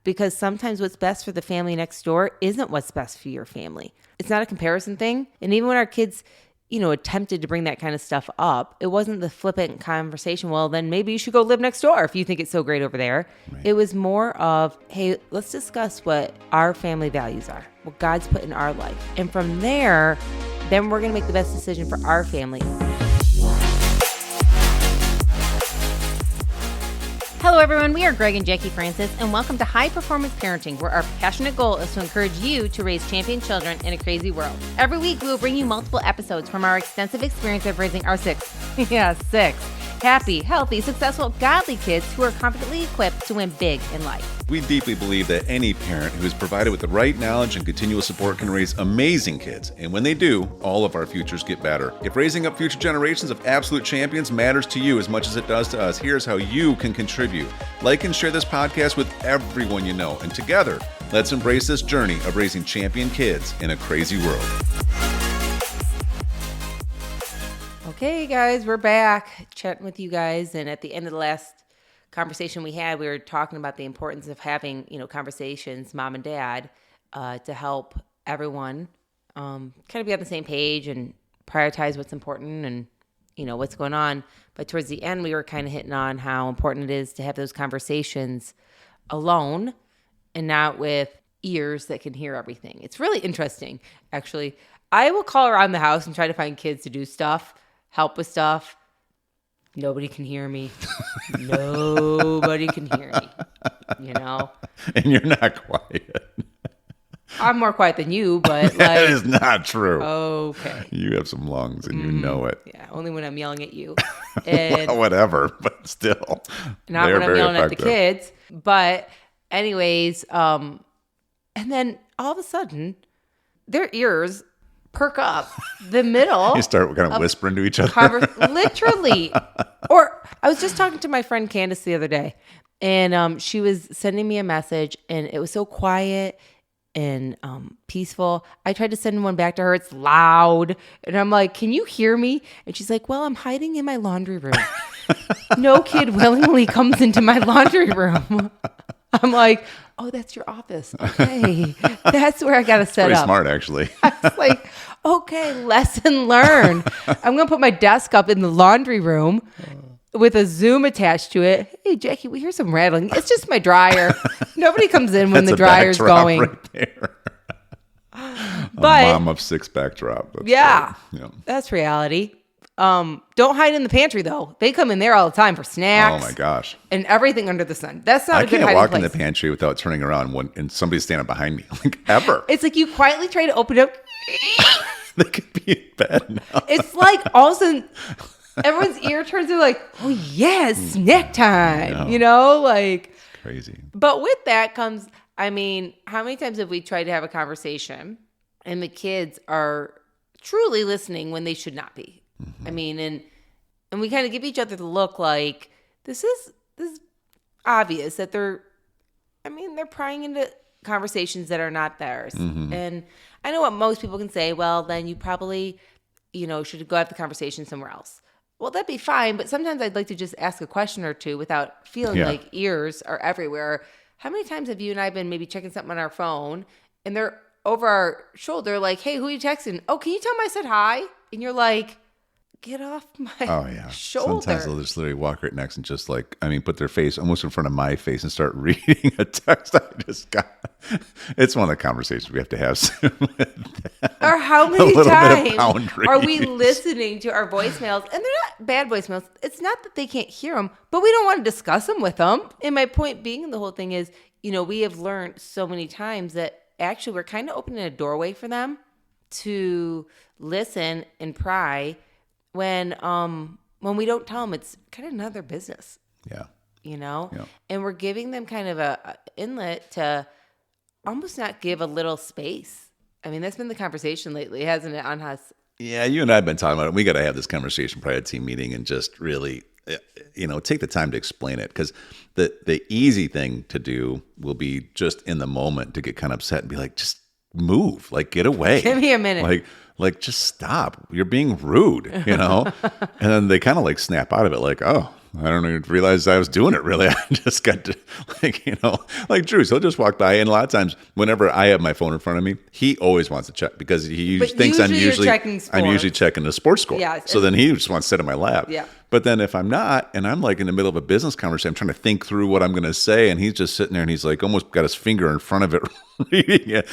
because sometimes what's best for the family next door isn't what's best for your family. It's not a comparison thing. And even when our kids, attempted to bring that kind of stuff up, it wasn't the flippant conversation, well, then maybe you should go live next door if you think it's so great over there. Right. It was more of, hey, let's discuss what our family values are, what God's put in our life. And from there, then we're going to make the best decision for our family. Hello, everyone. We are Greg and Jacquie Francis, and welcome to High Performance Parenting, where our passionate goal is to encourage you to raise champion children in a crazy world. Every week, we will bring you multiple episodes from our extensive experience of raising our six happy, healthy, successful, godly kids who are confidently equipped to win big in life. We deeply believe that any parent who is provided with the right knowledge and continual support can raise amazing kids. And when they do, all of our futures get better. If raising up future generations of absolute champions matters to you as much as it does to us, here's how you can contribute. Like and share this podcast with everyone you know. And together, let's embrace this journey of raising champion kids in a crazy world. Okay, guys, we're back chatting with you guys. And at the end of the last conversation we had, we were talking about the importance of having, conversations, mom and dad, to help everyone kind of be on the same page and prioritize what's important and, what's going on. But towards the end, we were kind of hitting on how important it is to have those conversations alone and not with ears that can hear everything. It's really interesting, actually. I will call around the house and try to find kids to do stuff, help with stuff. Nobody can hear me. Nobody can hear me, And you're not quiet. I'm more quiet than you, but that is not true. Okay. You have some lungs and you know it. Yeah, only when I'm yelling at you. And well, whatever, but still. Not when I'm yelling at the kids. But anyways, and then all of a sudden, their ears perk up the middle. You start kind of whispering to each other. Literally. Or I was just talking to my friend Candace the other day, and she was sending me a message, and it was so quiet and peaceful. I tried to send one back to her. It's loud. And I'm like, can you hear me? And she's like, well, I'm hiding in my laundry room. No kid willingly comes into my laundry room. I'm like, oh, that's your office. Okay. That's where I got to set pretty up. Smart, actually. I was like, okay, lesson learned. I'm going to put my desk up in the laundry room with a Zoom attached to it. Hey, Jackie, we hear some rattling. It's just my dryer. Nobody comes in when the dryer's going. Right there. But a mom of six backdrop. That's yeah, that's reality. Don't hide in the pantry, though. They come in there all the time for snacks. Oh, my gosh. And everything under the sun. That's not a good hiding place. I can't walk in the pantry without turning around and somebody's standing behind me. Like, ever. It's like you quietly try to open up. They could be in bed now. It's like all of a sudden everyone's ear turns to like, oh, yes, snack time. Like. Crazy. But with that comes, how many times have we tried to have a conversation and the kids are truly listening when they should not be? Mm-hmm. And we kind of give each other the look like this is obvious that they're prying into conversations that are not theirs. Mm-hmm. And I know what most people can say, well, then you probably, should go have the conversation somewhere else. Well, that'd be fine. But sometimes I'd like to just ask a question or two without feeling like ears are everywhere. How many times have you and I been maybe checking something on our phone and they're over our shoulder like, hey, who are you texting? Oh, can you tell them I said hi? And you're like, get off my shoulder. Sometimes they'll just literally walk right next and just put their face almost in front of my face and start reading a text I just got. It's one of the conversations we have to have soon with them. Or how many times are we listening to our voicemails? And they're not bad voicemails. It's not that they can't hear them, but we don't want to discuss them with them. And my point being in the whole thing is, we have learned so many times that actually we're kind of opening a doorway for them to listen and pry. When we don't tell them, it's kind of none of their business. Yeah. And we're giving them kind of a inlet to almost not give a little space. That's been the conversation lately, hasn't it, on us? Yeah, you and I have been talking about it. We got to have this conversation prior to team meeting and just really, take the time to explain it. Because the easy thing to do will be just in the moment to get kind of upset and be like, just move, like get away. Give me a minute. Like, just stop. You're being rude, And then they kind of snap out of it like, oh, I don't even realize I was doing it really. I just got to, like Drew, he'll just walk by. And a lot of times, whenever I have my phone in front of me, he always wants to check because he thinks I'm usually checking the sports score. Yeah, so then he just wants to sit in my lap. Yeah. But then if I'm not, and I'm like in the middle of a business conversation, I'm trying to think through what I'm going to say, and he's just sitting there and he's like almost got his finger in front of it reading it.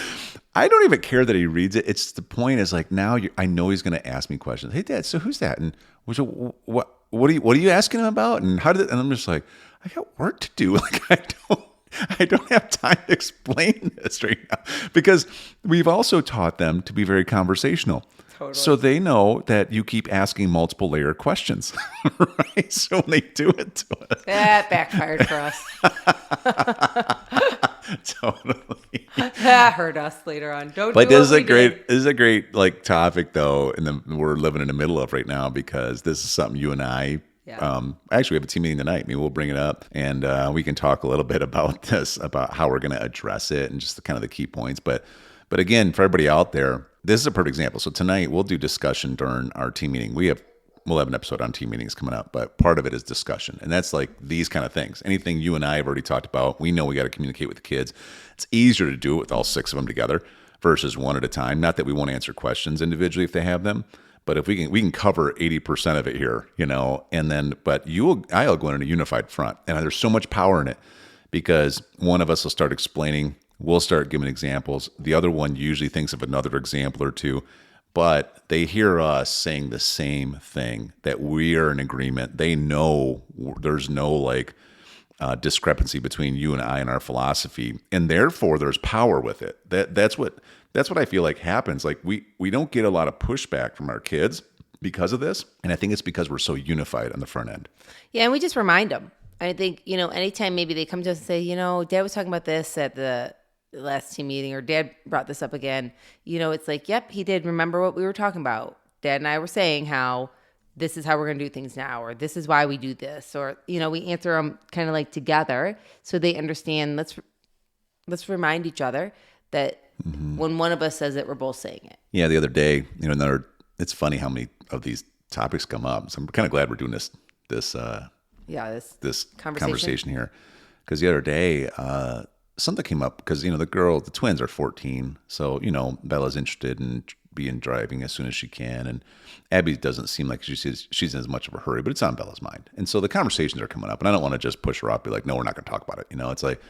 I don't even care that he reads it. It's the point is like now I know he's going to ask me questions. Hey, Dad, so who's that? And what are you asking him about? And how did it? And I'm just like, I got work to do. Like I don't have time to explain this right now because we've also taught them to be very conversational. Totally. So they know that you keep asking multiple layer questions, right? So when they do it to us. That backfired for us. Totally. That hurt us later on. But this is a great like topic though, and we're living in the middle of right now because this is something you and I actually we have a team meeting tonight. Maybe we'll bring it up and we can talk a little bit about this, about how we're going to address it and just kind of the key points. But again, for everybody out there, this is a perfect example. So tonight we'll do discussion during our team meeting. We'll have an episode on team meetings coming up, but part of it is discussion. And that's like these kind of things. Anything you and I have already talked about, we know we got to communicate with the kids. It's easier to do it with all 6 of them together versus one at a time. Not that we won't answer questions individually if they have them, but if we can cover 80% of it here, and then, but I'll go in a unified front. And there's so much power in it because one of us will start explaining, we'll start giving examples. The other one usually thinks of another example or two, but they hear us saying the same thing, that we are in agreement. They know there's no discrepancy between you and I and our philosophy, and therefore there's power with it. That's what I feel like happens. Like we don't get a lot of pushback from our kids because of this, and I think it's because we're so unified on the front end. Yeah, and we just remind them. I think anytime maybe they come to us and say, Dad was talking about this at the last team meeting, or Dad brought this up again, it's like, yep, he did remember what we were talking about. Dad and I were saying how this is how we're going to do things now, or this is why we do this, or, we answer them kind of like together so they understand. Let's remind each other that when one of us says it, we're both saying it. Yeah. The other day, it's funny how many of these topics come up. So I'm kind of glad we're doing this conversation here. Because the other day, something came up because, the twins are 14. So, Bella's interested in being driving as soon as she can. And Abby doesn't seem like she's in as much of a hurry, but it's on Bella's mind. And so the conversations are coming up and I don't want to just push her up, be like, no, we're not going to talk about it. It's like,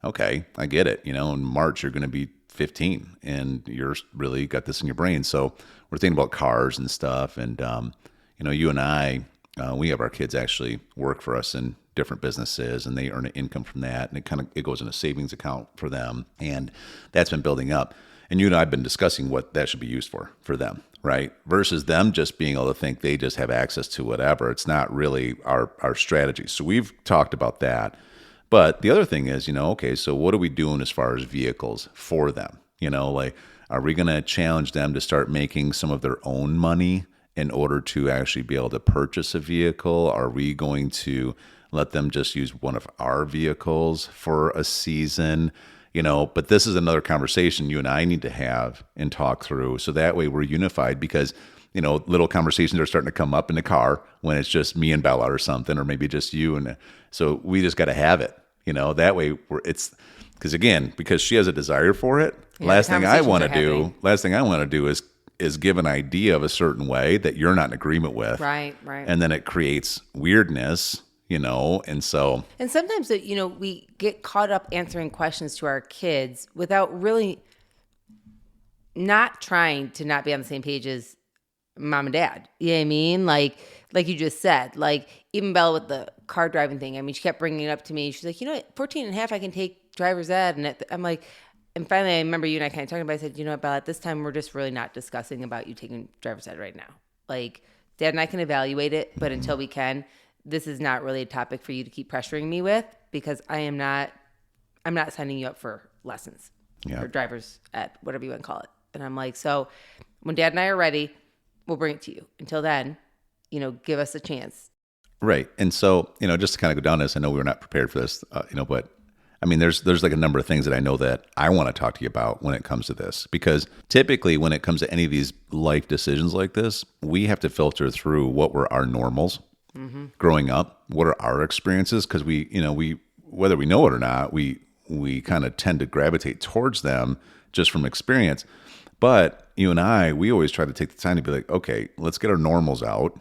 okay, I get it. In March, you're going to be 15 and you're really got this in your brain. So we're thinking about cars and stuff. And, you and I, we have our kids actually work for us in different businesses and they earn an income from that. And it goes in a savings account for them. And that's been building up. And you and I have been discussing what that should be used for them, right? Versus them just being able to think they just have access to whatever. It's not really our strategy. So we've talked about that. But the other thing is, okay, so what are we doing as far as vehicles for them? Are we going to challenge them to start making some of their own money in order to actually be able to purchase a vehicle? Are we going to let them just use one of our vehicles for a season? But this is another conversation you and I need to have and talk through. So that way we're unified because, little conversations are starting to come up in the car when it's just me and Bella or something, or maybe just you. And so we just got to have it, that way because she has a desire for it. Yeah, last thing I want to do is give an idea of a certain way that you're not in agreement with. Right. And then it creates weirdness, and so. And sometimes, we get caught up answering questions to our kids without really not trying to not be on the same page as mom and dad. You know what I mean? Like you just said, even Bella with the car driving thing. I mean, she kept bringing it up to me. She's like, at 14 and a half, I can take driver's ed. And I'm like, and finally I remember you and I kind of talking about it. I said, what, Bella, at this time, we're just really not discussing about you taking driver's ed right now. Like Dad and I can evaluate it, but until we can, this is not really a topic for you to keep pressuring me with because I'm not signing you up for lessons or driver's ed, whatever you want to call it. And I'm like, so when Dad and I are ready, we'll bring it to you. Until then, give us a chance. Right. And so, just to kind of go down this, I know we were not prepared for this, but I mean, there's like a number of things that I know that I want to talk to you about when it comes to this, because typically when it comes to any of these life decisions like this, we have to filter through what were our normals growing up? What are our experiences? Because we whether we know it or not, we kind of tend to gravitate towards them just from experience. But you and I, we always try to take the time to be like, okay, let's get our normals out,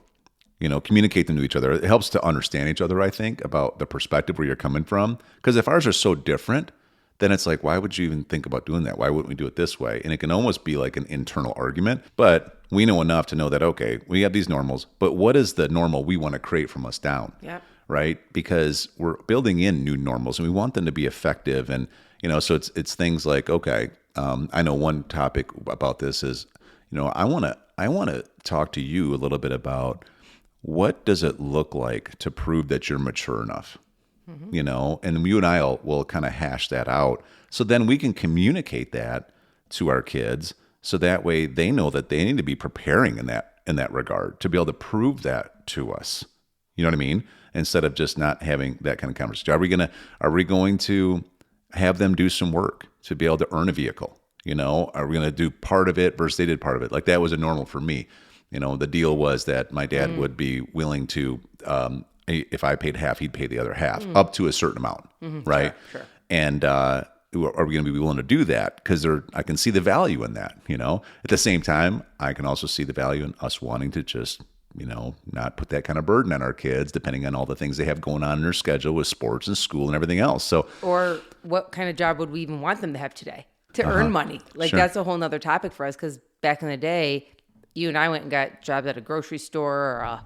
communicate them to each other. It helps to understand each other, I think, about the perspective where you're coming from. Because if ours are so different, then it's like, why would you even think about doing that? Why wouldn't we do it this way? And it can almost be like an internal argument. But we know enough to know that, okay, we have these normals, but what is the normal we want to create from us down? Yep. Right? Because we're building in new normals and we want them to be effective. And, so it's things like, okay, I know one topic about this is, I want to talk to you a little bit about what does it look like to prove that you're mature enough, and you and I will kind of hash that out. So then we can communicate that to our kids. So that way they know that they need to be preparing in that regard to be able to prove that to us. You know what I mean? Instead of just not having that kind of conversation. Are we going to have them do some work to be able to earn a vehicle? Are we going to do part of it versus they did part of it? Like that was a normal for me. The deal was that my dad would be willing to, if I paid half, he'd pay the other half up to a certain amount. Right. Sure. And, are we going to be willing to do that? Because I can see the value in that, At the same time, I can also see the value in us wanting to just, not put that kind of burden on our kids, depending on all the things they have going on in their schedule with sports and school and everything else. So, or what kind of job would we even want them to have today to earn money? Like that's a whole nother topic for us. Because back in the day, you and I went and got jobs at a grocery store or a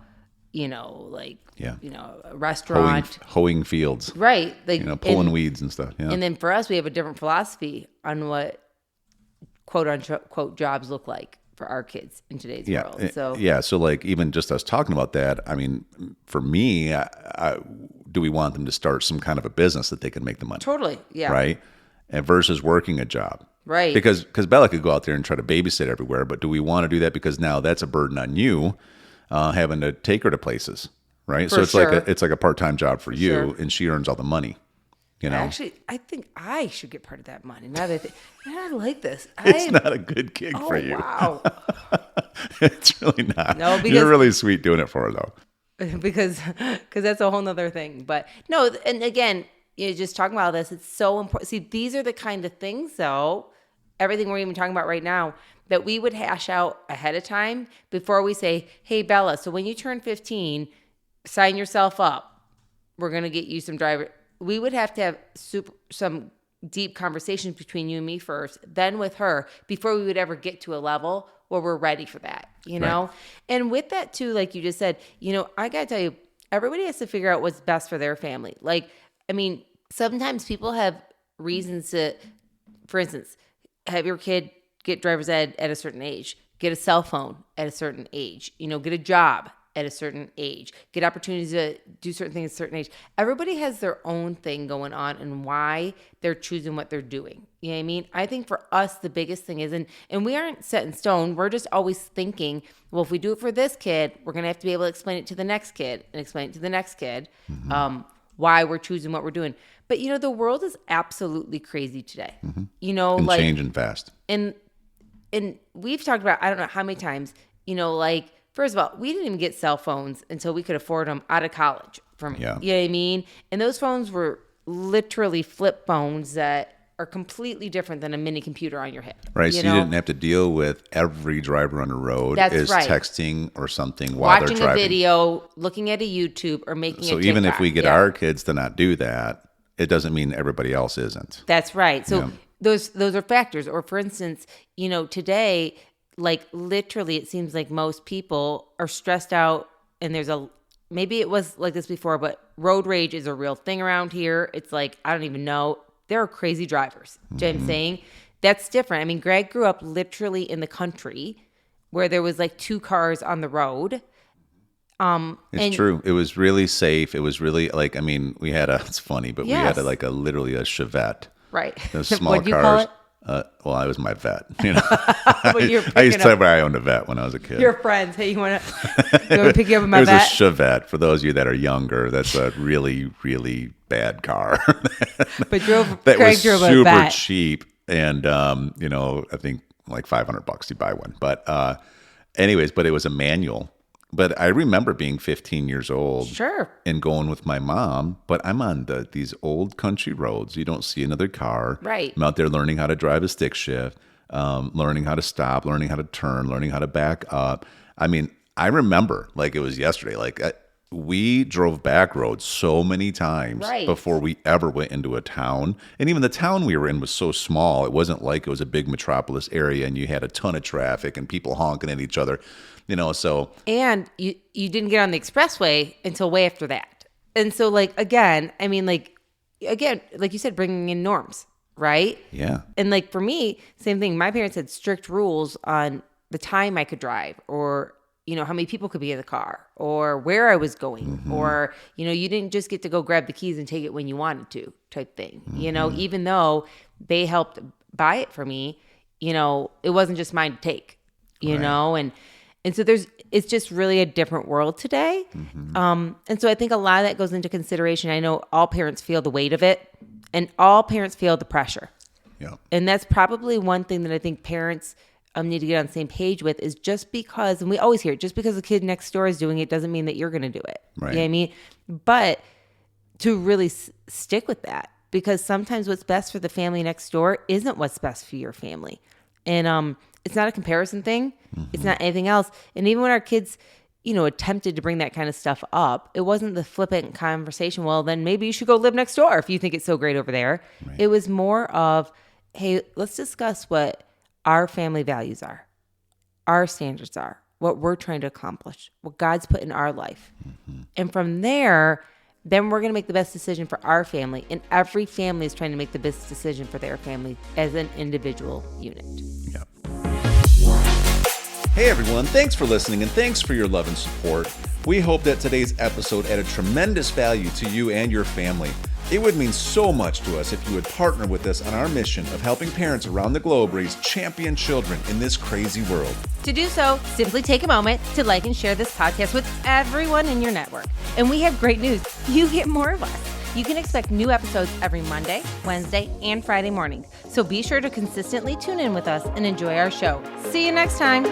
restaurant. Hoeing fields. Right. Like, pulling weeds and stuff. Yeah. And then for us, we have a different philosophy on what quote unquote jobs look like for our kids in today's world. So like even just us talking about that, I mean, for me, do we want them to start some kind of a business that they can make the money? Totally. Yeah. Right. And versus working a job. Right. Because Bella could go out there and try to babysit everywhere, but do we want to do that? Because now that's a burden on you, having to take her to places. Right. So it's like a part-time job for you, and she earns all the money. Actually, I think I should get part of that money. Now that I like this. It's not a good gig for you. Wow. It's really not. No, because you're really sweet doing it for her though. Because that's a whole nother thing. But no, and again, just talking about this, it's so important. See, these are the kind of things, though, everything we're even talking about right now, that we would hash out ahead of time before we say, hey, Bella, so when you turn 15, sign yourself up. We're going to get you some driver. We would have to have some deep conversations between you and me first, then with her, before we would ever get to a level where we're ready for that, Right. And with that too, like you just said, I got to tell you, everybody has to figure out what's best for their family. Like, I mean, sometimes people have reasons to, for instance, have your kid get driver's ed at a certain age, get a cell phone at a certain age, get a job at a certain age, get opportunities to do certain things at a certain age. Everybody has their own thing going on and why they're choosing what they're doing. You know what I mean? I think for us, the biggest thing is, and we aren't set in stone. We're just always thinking, well, if we do it for this kid, we're going to have to be able to explain it to the next kid and explain it to the next kid, why we're choosing what we're doing. But, the world is absolutely crazy today. And changing fast. And we've talked about, I don't know how many times, first of all, we didn't even get cell phones until we could afford them out of college. You know what I mean? And those phones were literally flip phones that are completely different than a mini computer on your hip. Right. So you didn't have to deal with every driver on the road is texting or something while watching they're driving. Watching a video, looking at a YouTube, or making a TikTok. So even if we get our kids to not do that, it doesn't mean everybody else isn't. That's right. So those are factors. Or for instance, today, like literally it seems like most people are stressed out, and maybe it was like this before, but road rage is a real thing around here. It's like, I don't even know. There are crazy drivers. Do you know what I'm saying? That's different. I mean, Greg grew up literally in the country where there was like 2 cars on the road. It's true. It was really safe. It was really like, I mean, we had it's funny, but we had literally a Chevette. Right. Those small What'd you cars. call it? Well, I was my vet. Well, I used to tell everybody I owned a vet when I was a kid. Your friends, hey, you want to pick you up in my vet? vet? It was a Chevette. For those of you that are younger, that's a really, really bad car. But Craig was drove a super vet. cheap, and I think like $500 to buy one. But anyways, but it was a manual But I remember being 15 years old. Sure. And going with my mom, but I'm on these old country roads. You don't see another car. Right. I'm out there learning how to drive a stick shift, learning how to stop, learning how to turn, learning how to back up. I mean, I remember like it was yesterday. Like we drove back roads so many times before we ever went into a town. And even the town we were in was so small. It wasn't like it was a big metropolis area and you had a ton of traffic and people honking at each other. So. And you didn't get on the expressway until way after that. And so, like you said, bringing in norms, right? Yeah. And like for me, same thing. My parents had strict rules on the time I could drive or, how many people could be in the car or where I was going or, you didn't just get to go grab the keys and take it when you wanted to type thing. Even though they helped buy it for me, it wasn't just mine to take, know, and so it's just really a different world today. And so I think a lot of that goes into consideration. I know all parents feel the weight of it and all parents feel the pressure. Yeah. And that's probably one thing that I think parents need to get on the same page with is just because, and we always hear it, just because the kid next door is doing it doesn't mean that you're going to do it. Right. You know what I mean? But to really stick with that because sometimes what's best for the family next door isn't what's best for your family. And it's not a comparison thing. It's not anything else. And even when our kids, attempted to bring that kind of stuff up, it wasn't the flippant conversation, well, then maybe you should go live next door if you think it's so great over there. Right. It was more of, hey, let's discuss what our family values are, our standards are, what we're trying to accomplish, what God's put in our life. And from there, then we're going to make the best decision for our family. And every family is trying to make the best decision for their family as an individual unit. Yep. Hey everyone, thanks for listening and thanks for your love and support. We hope that today's episode added tremendous value to you and your family. It would mean so much to us if you would partner with us on our mission of helping parents around the globe raise champion children in this crazy world. To do so, simply take a moment to like and share this podcast with everyone in your network. And we have great news. You get more of us. You can expect new episodes every Monday, Wednesday, and Friday mornings. So be sure to consistently tune in with us and enjoy our show. See you next time.